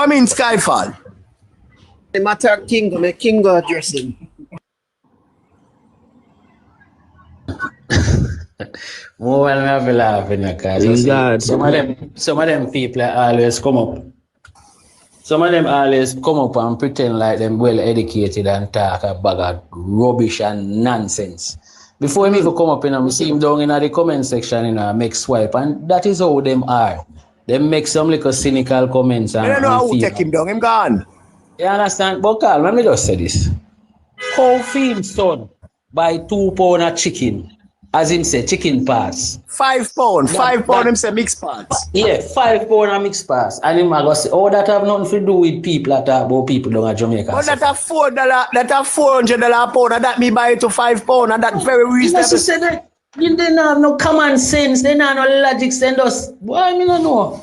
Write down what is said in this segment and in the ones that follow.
come in, Skyfall. The matter King, my King addressing. More when I have a laugh in the car. Some of them people always come up. Some of them always come up and pretend like them well educated and talk about rubbish and nonsense. Before him even come up, I see him down in the comment section, make swipe, and that is how them are. They make some little cynical comments. And, I don't know how to take him down. Him gone. You understand? But Carl, let me just say this. How film son buy 2 pounds of chicken, as him say, chicken parts. 5 pounds. 5 pounds, him say mixed parts. Yeah, 5 pounds of mixed parts. And him go say, oh, that have nothing to do with people that talk about people down at Jamaica. But that have $4, that have $400 pound, and that me buy it to 5 pounds, and that's very reasonable. You say that you didn't have no common sense, they don't have no logic, send us. Boy, I don't know.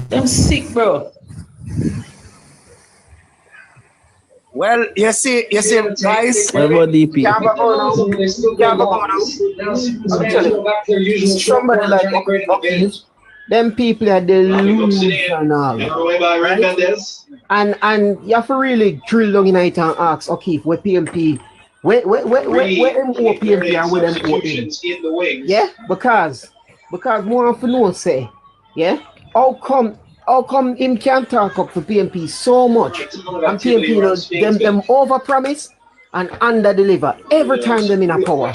Them sick, bro. Well, you see, guys. What about DP? Somebody like them people are delusional. And you have to really drill down in it and ask, okay, where PNP, where them PNP and where them OM. Yeah, because more of no say, yeah, how come him can't talk up for PNP so much, and PNP them over promise and under deliver every time them in a power.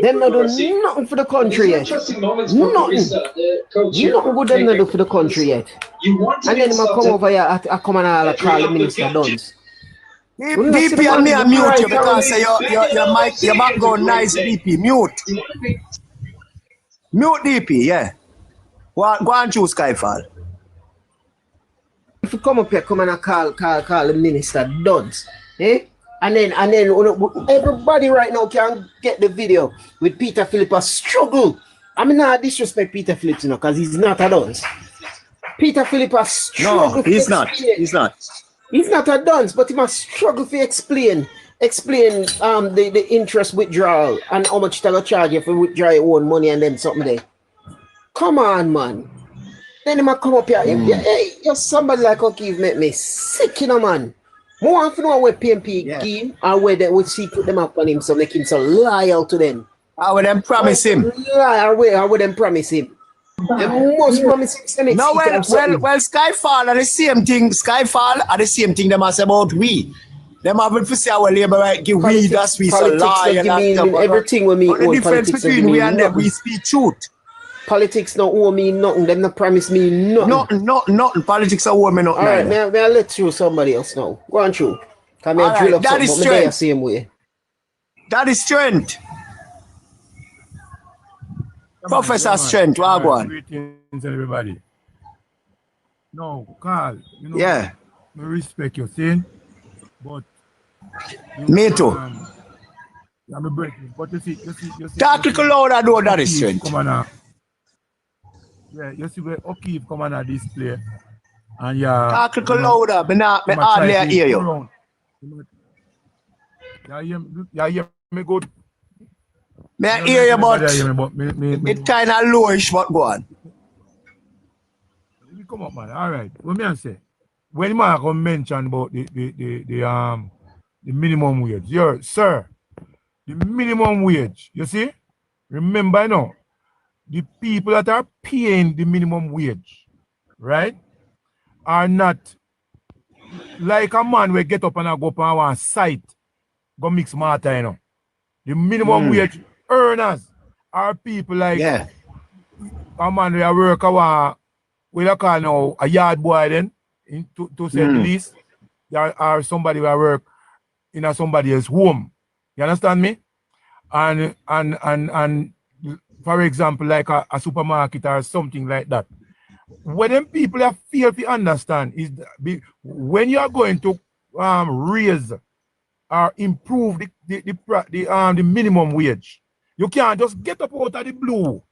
Them not do nothing for the country yet. Nothing good them not do for the country yet. And then them come over here at come and call the minister Duns. DP and me mute you because your background nice, DP. Mute DP, yeah. Go and choose Skyfall. If you come up here, come and call the minister Duns, eh? And then everybody right now can get the video with Peter Phillips struggle. I mean, not disrespect Peter Phillips, because he's not a Duns. Peter Phillips struggle. No, he's not. He's not. He's not a Duns, but he must struggle to explain the interest withdrawal and how much they're gonna charge you for withdraw your own money and then something there. Come on, man. Then he might come up here. Hey, you're somebody like O'Keefe make me sick, man. More often know where PNP game and where they would see put them up on him so make him so loyal to them. I would them promise him. I would them promise him. They must promise him. No, well, Skyfall are the same thing. Skyfall are the same thing they must about we. Them have to say our labor right give we that's we so lie and everything with me. The difference between we and them we speak truth. Politics don't owe me nothing. Them not promise me nothing. Nothing. Politics don't owe me nothing. All right, may I let through somebody else now. Go on through. Come here, drill up that is something, but same way. That is strength. Professor Strength, Wagwan. Greetings, everybody. No, Carl, you know, yeah. I respect your saying, but me too. I'm a breaking, but you see, tactical load, I know that is strength. Yeah, you see where O'Keefe come on a display, and yeah. Tactical louder, but not me hardly hear you. Yeah, hear me good. Me hear you, but it kind of lowish, but go on. Come up, man. All right. What me I say? When you are mention about the minimum wage, sir, the minimum wage. You see, remember now, the people that are paying the minimum wage, right, are not like a man will get up and go up on one site, go mix matter, you know. The minimum wage earners are people like a man will work a we call now a yard boy then, to say the least, or somebody will work in somebody else's home. You understand me? And for example, like a supermarket or something like that. What them people have failed to understand is that when you are going to raise or improve the minimum wage, you can't just get up out of the blue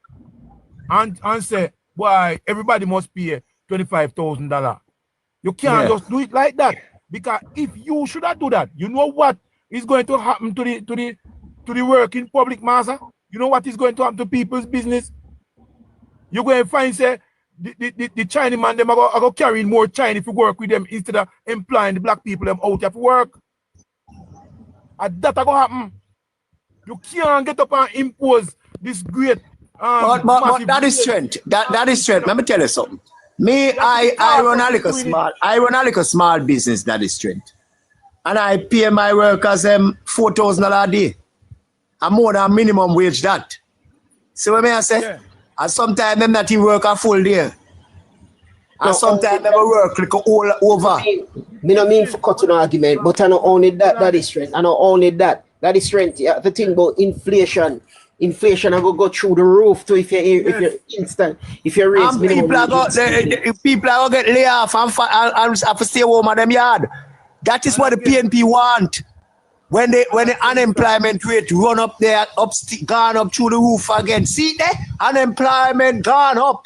and say, boy, everybody must pay $25,000. You can't just do it like that, because if you should have do that, you know what is going to happen to the working public massa? You know what is going to happen to people's business? You're going to find, say, the Chinese man, them are go carrying more Chinese if you work with them instead of employing the black people them out here for work. And that go happen. You can't get up and impose this great but that is strength. That is strength. Let me tell you something. Me, I run a little small business, that is strength. And I pay my workers $4,000 a day. And more than minimum wage that. See what I say? Yeah. And sometimes them not even work a full day. And sometimes them work like all over. Me no mean for cutting an argument, but I not only that is strength. I not only that is strength. You have to think about inflation. Inflation I go through the roof too if you raise and minimum people are gonna get laid off and have to stay home at them yard. That is what the PNP want. When the unemployment rate run up there, gone up through the roof again. See there? Unemployment gone up.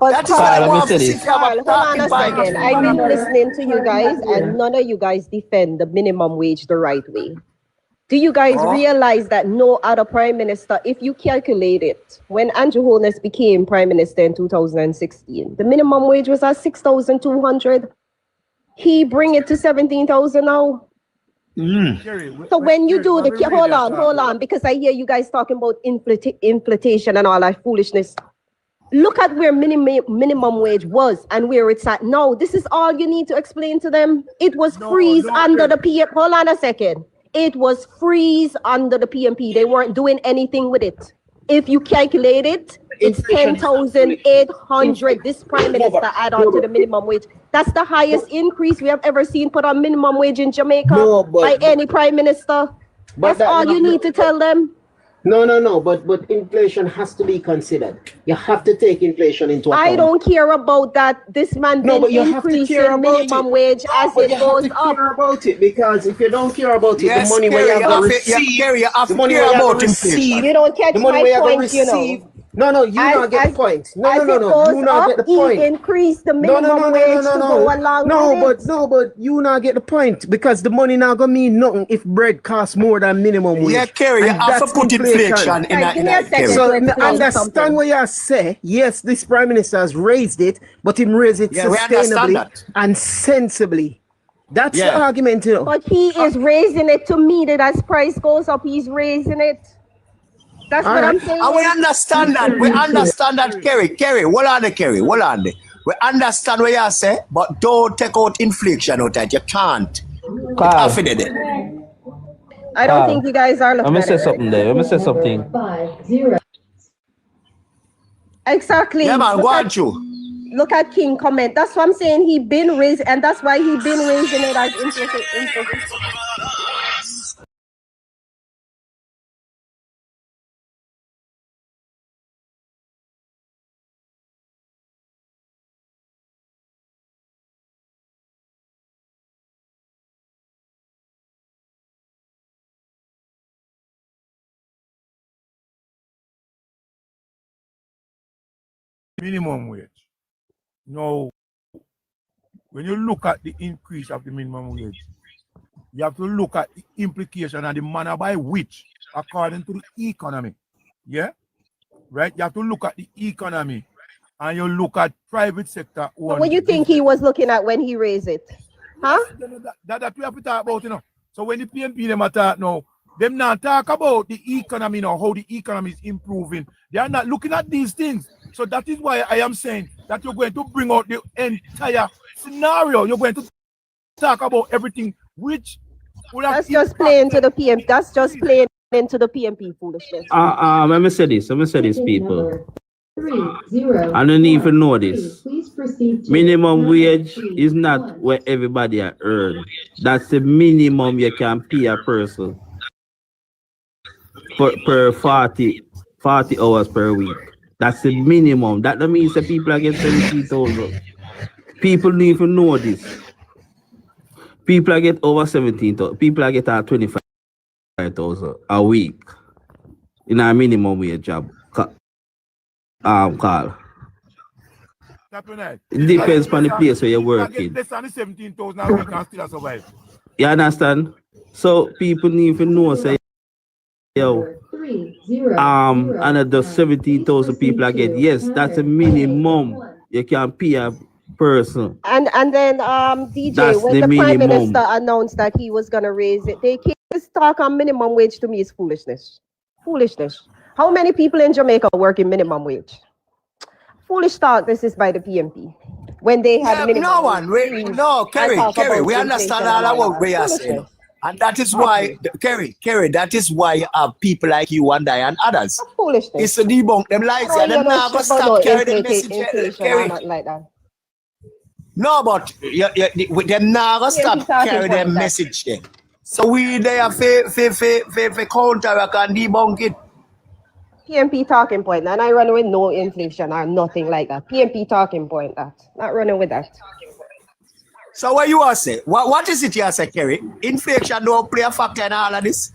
But That is what I want to see. Hold on a second. I've been listening to you guys, and none of you guys defend the minimum wage the right way. Do you guys realize that no other prime minister, if you calculate it, when Andrew Holness became prime minister in 2016, the minimum wage was at 6,200. He bring it to 17,000 now. So when you do the hold on, because I hear you guys talking about inflation and all that foolishness. Look at where minimum wage was and where it's at now. This is all you need to explain to them. It was freeze under the PNP. Hold on a second. It was freeze under the PNP. They weren't doing anything with it. If you calculate it, it's 10,800. This prime minister add on to the minimum wage. That's the highest increase we have ever seen put on minimum wage in Jamaica by any prime minister. That's all you need to tell them. No, but inflation has to be considered. You have to take inflation into account. I don't care about that. This man didn't increase the minimum wage as it goes up. Care about it, because if you don't care about it, the money where you have to receive, the money where you have to receive, you don't catch my point, you know. No, you not get the point. No, you not get the point. He increased the minimum wage to go along with it. But you not get the point, because the money not gonna mean nothing if bread costs more than minimum wage. Yeah, Kerry, you have to put inflation in that. So understand what you say. Yes, this prime minister has raised it, but him raise it sustainably and sensibly. That's the argument, you know. But he is raising it to meet it as price goes up. He's raising it. That's what I'm saying. And we understand that. We understand that, Kerry. Hold on there, Kerry. Hold on there. We understand what you say, but don't take out inflation out that. You can't. I don't think you guys are looking at it. Let me say something. Exactly. Yeah, man, go on you. Look at King comment. That's what I'm saying. He been raising, and that's why he been raising it as inflation. Minimum wage. Now, when you look at the increase of the minimum wage, you have to look at the implication and the manner by which, according to the economy, right? You have to look at the economy, and you look at private sector. What do you think he was looking at when he raised it? Huh? That we have to talk about, you know. So when the PNP them talk now, them not talk about the economy now, how the economy is improving. They are not looking at these things. So that is why I am saying that you're going to bring out the entire scenario. You're going to talk about everything which will have. That's just playing to the PNP. That's just playing into the PNP foolishness. Let me say this, people. I don't even know this. Minimum wage is not what everybody earn. That's the minimum you can pay a person per 40 hours per week. That's the minimum. That means that people are getting 17,000. People don't even know this. People are getting over 17,000. People are getting 25,000 a week in a minimum wage job. Carl. It depends on the place where you're working. Less than 17,000 a week and still survive. You understand? So people need to know, say, yo, another 17,000 people I get. Yes, that's a minimum You can pay a person. And then DJ, That's when the the Prime minimum. Minister announced that he was gonna raise it, this talk on minimum wage to me is foolishness. Foolishness. How many people in Jamaica work in minimum wage? Foolish talk. This is by the PNP. When they had minimum no one. wage. No, Kerry, we understand all about what we are saying. And that is why, Kerry, that is why you have people like you and I and others. That's foolishness. It's to debunk them lies. And them not going to stop carrying the message. Kerry. Like that. No, but them not going to stop carrying the message there. So we there for counteract and debunk it. PNP talking point, and I run with no inflation or nothing like that. PNP talking point, that. Not running with that. So what you are saying? What is it you are saying, Kerry? Inflation don't play a factor in all of this?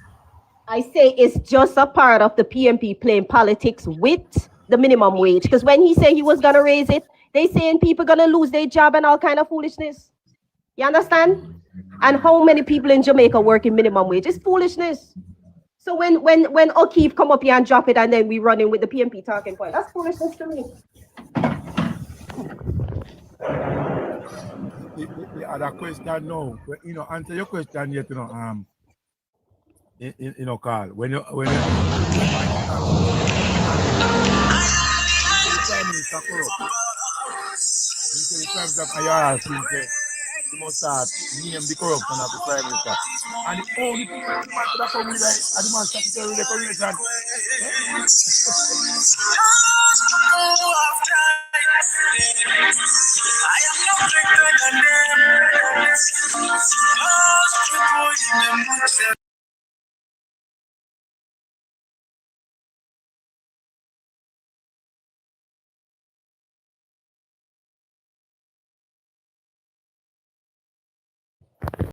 I say it's just a part of the PNP playing politics with the minimum wage. Because when he said he was going to raise it, they saying people going to lose their job and all kind of foolishness. You understand? And how many people in Jamaica work in minimum wage? It's foolishness. So when O'Keefe come up here and drop it and then we run in with the PNP talking point, that's foolishness to me. The other question now, answer your question yet, Carl. When you Prime Minister corrupt, the Prime Minister IRS you must start name the corruption of the Prime Minister. And the only people that come with that are the man secretary of decoration. I am not